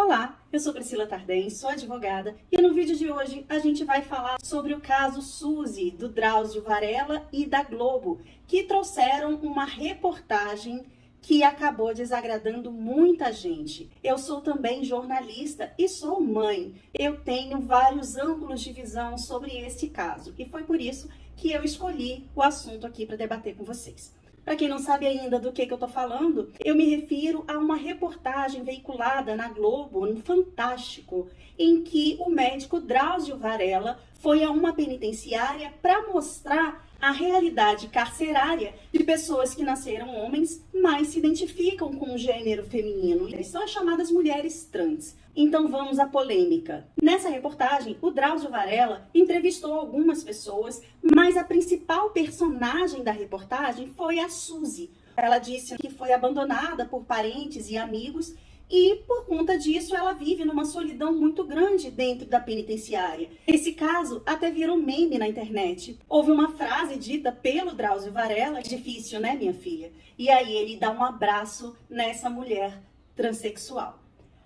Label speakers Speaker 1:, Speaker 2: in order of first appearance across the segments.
Speaker 1: Olá, eu sou Priscila Tardem, sou advogada e no vídeo de hoje a gente vai falar sobre o caso Suzy, do Drauzio Varela e da Globo, que trouxeram uma reportagem que acabou desagradando muita gente. Eu sou também jornalista e sou mãe. Eu tenho vários ângulos de visão sobre esse caso e foi por isso que eu escolhi o assunto aqui para debater com vocês. Para quem não sabe ainda do que eu estou falando, eu me refiro a uma reportagem veiculada na Globo, no Fantástico, em que o médico Drauzio Varela foi a uma penitenciária para mostrar a realidade carcerária de pessoas que nasceram homens, mas se identificam com o gênero feminino. Eles são as chamadas mulheres trans. Então vamos à polêmica. Nessa reportagem, o Drauzio Varela entrevistou algumas pessoas, mas a principal personagem da reportagem foi a Suzy. Ela disse que foi abandonada por parentes e amigos e, por conta disso, ela vive numa solidão muito grande dentro da penitenciária. Esse caso até virou meme na internet. Houve uma frase dita pelo Drauzio Varela: difícil, né, minha filha? E aí ele dá um abraço nessa mulher transexual.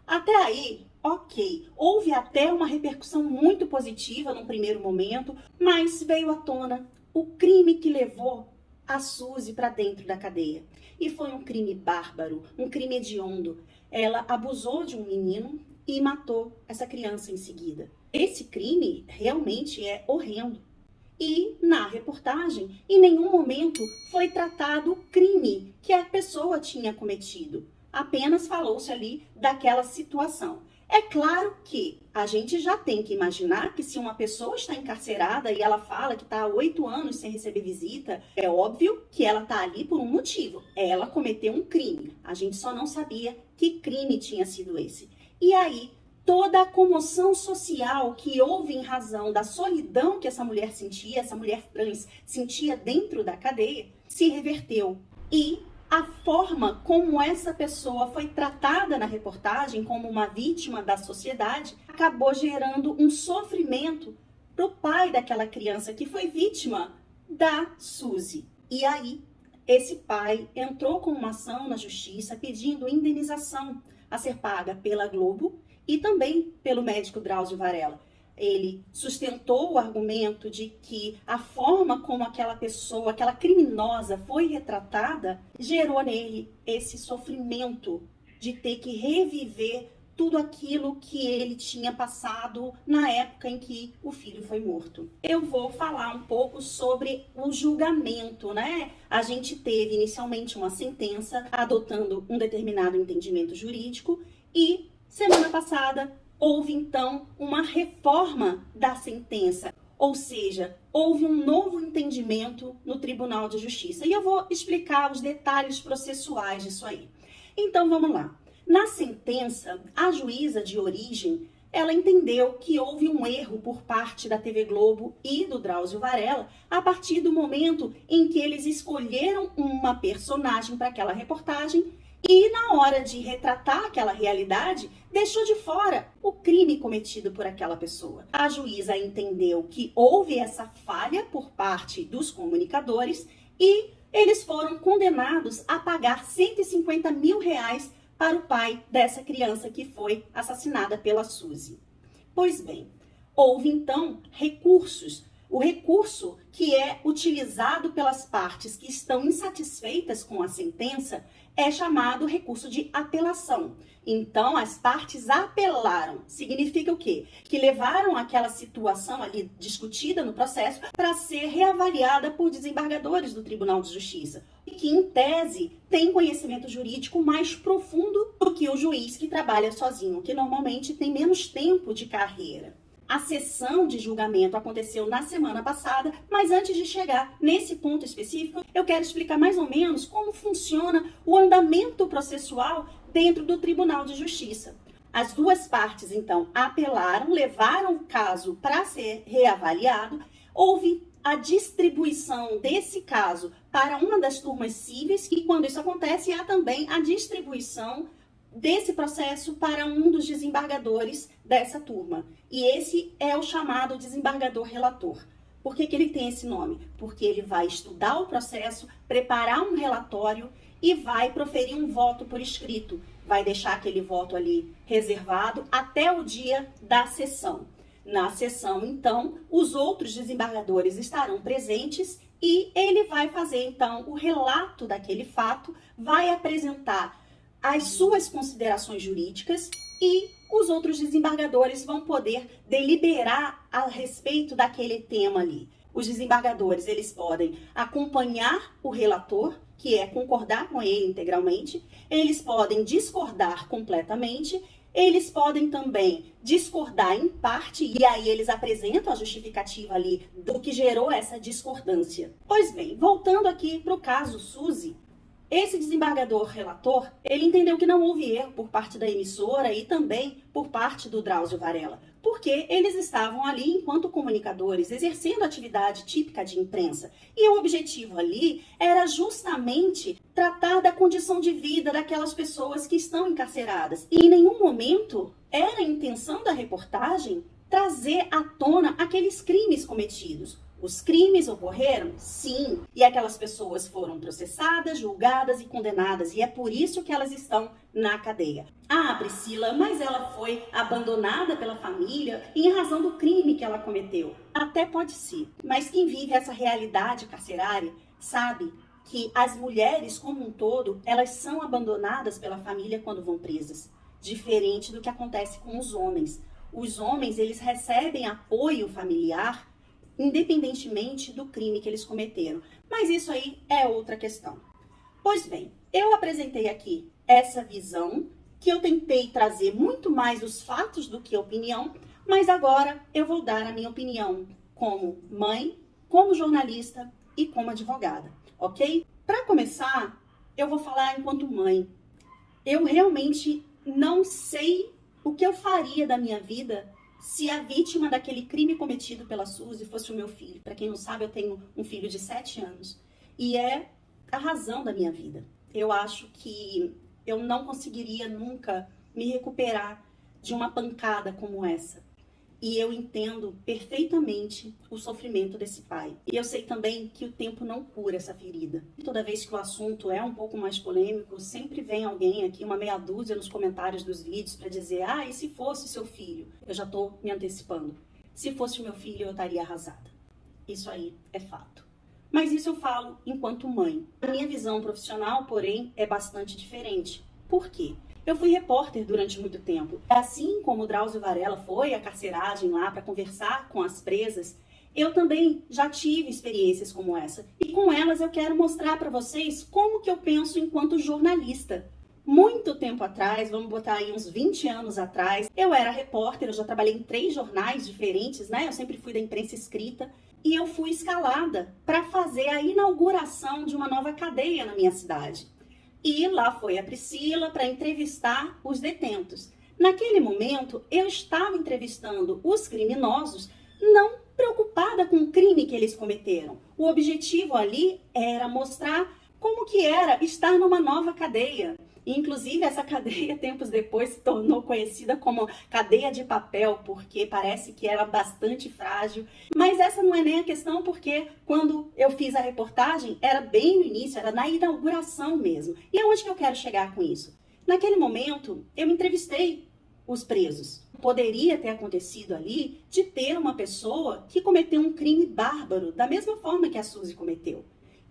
Speaker 1: Até aí, ok, houve até uma repercussão muito positiva num primeiro momento, mas veio à tona o crime que levou a Suzy para dentro da cadeia. E foi um crime bárbaro, um crime hediondo. Ela abusou de um menino e matou essa criança em seguida. Esse crime realmente é horrendo. E na reportagem, em nenhum momento foi tratado o crime que a pessoa tinha cometido. Apenas falou-se ali daquela situação. É claro que a gente já tem que imaginar que se uma pessoa está encarcerada e ela fala que está há 8 anos sem receber visita, é óbvio que ela está ali por um motivo. Ela cometeu um crime. A gente só não sabia que crime tinha sido esse. E aí, toda a comoção social que houve em razão da solidão que essa mulher sentia, essa mulher trans sentia dentro da cadeia, se reverteu. E a forma como essa pessoa foi tratada na reportagem como uma vítima da sociedade acabou gerando um sofrimento para o pai daquela criança que foi vítima da Suzy. E aí, esse pai entrou com uma ação na justiça pedindo indenização a ser paga pela Globo e também pelo médico Drauzio Varela. Ele sustentou o argumento de que a forma como aquela pessoa, aquela criminosa foi retratada, gerou nele esse sofrimento de ter que reviver tudo aquilo que ele tinha passado na época em que o filho foi morto. Eu vou falar um pouco sobre o julgamento, né? A gente teve inicialmente uma sentença adotando um determinado entendimento jurídico e semana passada houve então uma reforma da sentença, ou seja, houve um novo entendimento no Tribunal de Justiça. E eu vou explicar os detalhes processuais disso aí. Então vamos lá. Na sentença, a juíza de origem, ela entendeu que houve um erro por parte da TV Globo e do Drauzio Varela a partir do momento em que eles escolheram uma personagem para aquela reportagem e na hora de retratar aquela realidade, deixou de fora o crime cometido por aquela pessoa. A juíza entendeu que houve essa falha por parte dos comunicadores e eles foram condenados a pagar R$150 mil para o pai dessa criança que foi assassinada pela Suzy. Pois bem, houve então recursos. O recurso que é utilizado pelas partes que estão insatisfeitas com a sentença é chamado recurso de apelação. Então, as partes apelaram. Significa o quê? Que levaram aquela situação ali discutida no processo para ser reavaliada por desembargadores do Tribunal de Justiça, e que, em tese, tem conhecimento jurídico mais profundo do que o juiz que trabalha sozinho, que normalmente tem menos tempo de carreira. A sessão de julgamento aconteceu na semana passada, mas antes de chegar nesse ponto específico, eu quero explicar mais ou menos como funciona o andamento processual dentro do Tribunal de Justiça. As duas partes, então, apelaram, levaram o caso para ser reavaliado, houve a distribuição desse caso para uma das turmas cíveis e, quando isso acontece, há também a distribuição desse processo para um dos desembargadores dessa turma. E esse é o chamado desembargador relator. Por que ele tem esse nome? Porque ele vai estudar o processo, preparar um relatório e vai proferir um voto por escrito. vai deixar aquele voto ali reservado até o dia da sessão. Na sessão, então, os outros desembargadores estarão presentes e ele vai fazer, então, o relato daquele fato, vai apresentar as suas considerações jurídicas e os outros desembargadores vão poder deliberar a respeito daquele tema ali. Os desembargadores, eles podem acompanhar o relator, que é concordar com ele integralmente, eles podem discordar completamente, eles podem também discordar em parte, e aí eles apresentam a justificativa ali do que gerou essa discordância. Pois bem, voltando aqui para o caso Suzy, esse desembargador relator, ele entendeu que não houve erro por parte da emissora e também por parte do Drauzio Varela, porque eles estavam ali enquanto comunicadores, exercendo a atividade típica de imprensa. E o objetivo ali era justamente tratar da condição de vida daquelas pessoas que estão encarceradas. E em nenhum momento era a intenção da reportagem trazer à tona aqueles crimes cometidos. Os crimes ocorreram? Sim. E aquelas pessoas foram processadas, julgadas e condenadas. E é por isso que elas estão na cadeia. Ah, Priscila, mas ela foi abandonada pela família em razão do crime que ela cometeu. Até pode ser. Mas quem vive essa realidade carcerária sabe que as mulheres, como um todo, elas são abandonadas pela família quando vão presas. Diferente do que acontece com os homens. Os homens, eles recebem apoio familiar independentemente do crime que eles cometeram. Mas isso aí é outra questão. Pois bem, eu apresentei aqui essa visão, que eu tentei trazer muito mais os fatos do que a opinião, mas agora eu vou dar a minha opinião como mãe, como jornalista e como advogada, ok? Para começar, eu vou falar enquanto mãe. Eu realmente não sei o que eu faria da minha vida se a vítima daquele crime cometido pela Suzy fosse o meu filho. Para quem não sabe, eu tenho um filho de 7 anos. E é a razão da minha vida. Eu acho que eu não conseguiria nunca me recuperar de uma pancada como essa. E eu entendo perfeitamente o sofrimento desse pai. E eu sei também que o tempo não cura essa ferida. Toda vez que o assunto é um pouco mais polêmico, sempre vem alguém aqui, uma meia dúzia nos comentários dos vídeos para dizer: ah, e se fosse seu filho? Eu já estou me antecipando. Se fosse o meu filho, eu estaria arrasada. Isso aí é fato. Mas isso eu falo enquanto mãe. A minha visão profissional, porém, é bastante diferente. Por quê? Eu fui repórter durante muito tempo. Assim como o Drauzio Varela foi à carceragem lá para conversar com as presas, eu também já tive experiências como essa. E com elas eu quero mostrar para vocês como que eu penso enquanto jornalista. Muito tempo atrás, vamos botar aí uns 20 anos atrás, eu era repórter, eu já trabalhei em 3 jornais diferentes, né? Eu sempre fui da imprensa escrita. E eu fui escalada para fazer a inauguração de uma nova cadeia na minha cidade. E lá foi a Priscila para entrevistar os detentos. Naquele momento, eu estava entrevistando os criminosos, não preocupada com o crime que eles cometeram. O objetivo ali era mostrar como que era estar numa nova cadeia. Inclusive, essa cadeia, tempos depois, se tornou conhecida como cadeia de papel, porque parece que era bastante frágil. Mas essa não é nem a questão, porque quando eu fiz a reportagem, era bem no início, era na inauguração mesmo. E aonde que eu quero chegar com isso? Naquele momento, eu entrevistei os presos. Poderia ter acontecido ali de ter uma pessoa que cometeu um crime bárbaro, da mesma forma que a Suzy cometeu.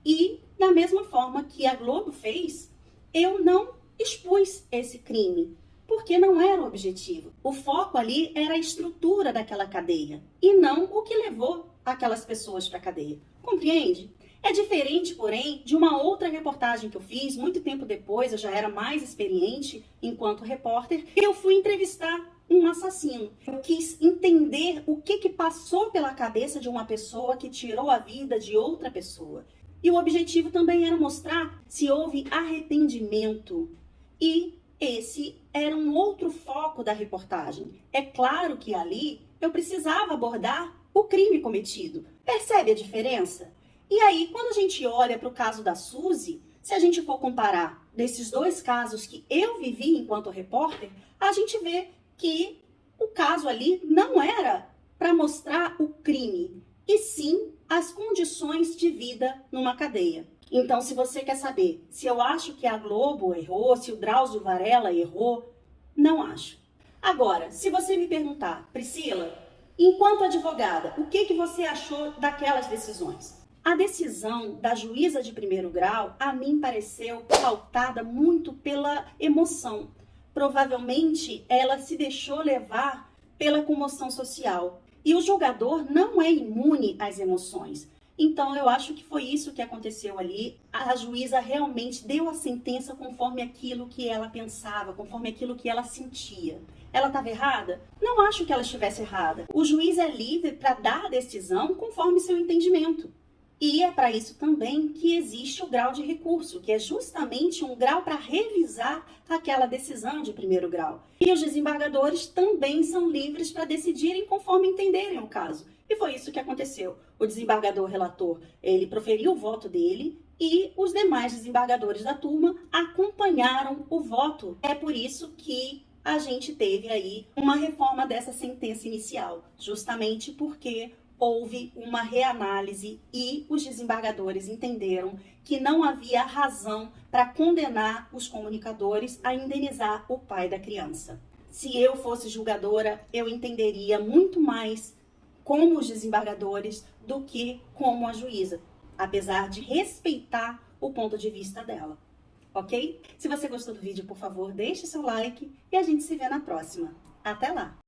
Speaker 1: E da mesma forma que a Globo fez, eu não expus esse crime, porque não era o objetivo. O foco ali era a estrutura daquela cadeia e não o que levou aquelas pessoas para a cadeia. Compreende? É diferente, porém, de uma outra reportagem que eu fiz muito tempo depois. Eu já era mais experiente enquanto repórter. Eu fui entrevistar um assassino. Eu quis entender o que passou pela cabeça de uma pessoa que tirou a vida de outra pessoa. E o objetivo também era mostrar se houve arrependimento. E esse era um outro foco da reportagem. É claro que ali eu precisava abordar o crime cometido. Percebe a diferença? E aí, quando a gente olha para o caso da Suzy, se a gente for comparar desses 2 casos que eu vivi enquanto repórter, a gente vê que o caso ali não era para mostrar o crime, e sim as condições de vida numa cadeia. Então, se você quer saber se eu acho que a Globo errou, se o Drauzio Varela errou, não acho. Agora, se você me perguntar, Priscila, enquanto advogada, o que você achou daquelas decisões? A decisão da juíza de primeiro grau, a mim pareceu pautada muito pela emoção. Provavelmente, ela se deixou levar pela comoção social. E o julgador não é imune às emoções. Então, eu acho que foi isso que aconteceu ali. A juíza realmente deu a sentença conforme aquilo que ela pensava, conforme aquilo que ela sentia. Ela estava errada? Não acho que ela estivesse errada. O juiz é livre para dar a decisão conforme seu entendimento. E é para isso também que existe o grau de recurso, que é justamente um grau para revisar aquela decisão de primeiro grau. E os desembargadores também são livres para decidirem conforme entenderem o caso. E foi isso que aconteceu. O desembargador relator, ele proferiu o voto dele e os demais desembargadores da turma acompanharam o voto. É por isso que a gente teve aí uma reforma dessa sentença inicial, justamente porque houve uma reanálise e os desembargadores entenderam que não havia razão para condenar os comunicadores a indenizar o pai da criança. Se eu fosse julgadora, eu entenderia muito mais como os desembargadores do que como a juíza, apesar de respeitar o ponto de vista dela. Ok? Se você gostou do vídeo, por favor, deixe seu like e a gente se vê na próxima. Até lá!